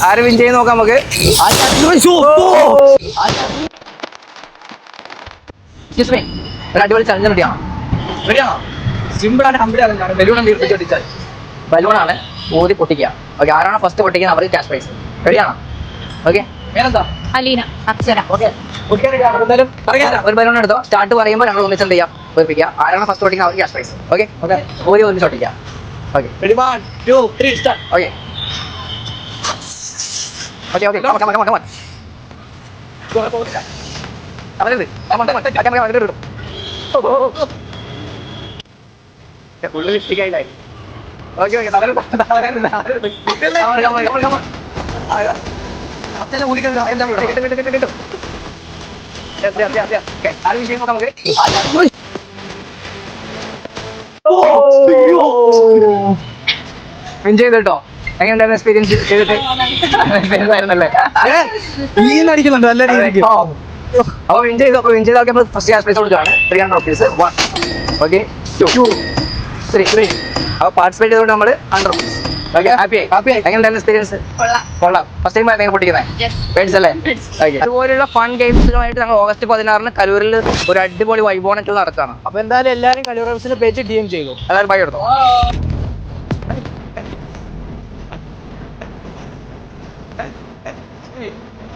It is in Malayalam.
ആര് വിൻ ചെയ്യുന്ന നോക്കാം നമുക്ക്. ഒരു അടിപൊളി ചലഞ്ച് റെഡിയാണോ? സിമ്പിൾ ആയിട്ട് കംപ്ലീറ്റ് ആകുന്നതാണ്. ബലൂണാണ് ഊതി പൊട്ടിക്കുക. ഓക്കെ, ആരാണോ ഫസ്റ്റ് പൊട്ടിക്കുന്നത് അവർക്ക് ക്യാഷ് പ്രൈസ്. റെഡിയാണോ? ഓക്കെ, പേരെന്താ? അലീന അപ്സര. ഓക്കെ, ഒരു ബലൂൺ എടുത്തോ. സ്റ്റാർട്ട് പറയുമ്പോൾ ഞങ്ങൾ ഒന്നിച്ചെന്ത് ചെയ്യാം, പൊട്ടിക്കുക. ആരാണോ ഫസ്റ്റ് പൊട്ടിക്കുന്നത് അവർക്ക് ക്യാഷ് പ്രൈസ്. ഓക്കെ, ഊതി ഒന്നിച്ച് പൊട്ടിക്കുക. ഓക്കെ, ഓക്കെ ഓക്കെ ഓക്കെ അവരത് ഫുള്ള് ലിപ്സ്റ്റിക്കായിട്ടായി. ഓക്കെ ഓക്കെ എൻജോയ് ചെയ്തോ. എങ്ങനെയുണ്ടായിരുന്നു എക്സ്പീരിയൻസ് ചെയ്തിട്ട്? അടിക്കുന്നുണ്ട് നല്ല രീതിക്ക്. അപ്പോൾ വിൻ ചെയ്ത് നോക്കിയപ്പോൾ ഫസ്റ്റ് ക്യാഷ് പ്രൈസ് കൊടുക്കുകയാണ് 300 rupees. 1 ഓക്കെ 2 3 അപ്പോൾ പാർട്ടിസിപ്പേറ്റ് ചെയ്തുകൊണ്ട് നമ്മൾ 100 rupees. ഓക്കെ, ഹാപ്പി എങ്ങനെയുണ്ടായിരുന്നു എക്സ്പീരിയൻസ്? കൊള്ളാം. ഫസ്റ്റ് ടൈം ആയിരുന്നു പൊട്ടിക്കുന്നത്. പേടിച്ചല്ലേ? ഓക്കെ, അതുപോലെയുള്ള ഫൺ ഗെയിംസുമായിട്ട് ഞങ്ങൾ ഓഗസ്റ്റ് 16 കലൂരിൽ ഒരു അടിപൊളി വൈബോണറ്റ് നടക്കുകയാണ്. അപ്പൊ എന്തായാലും എല്ലാവരും കലൂർ പേജ് DM ചെയ്തു. എല്ലാവരും ബൈ എടുത്തോ.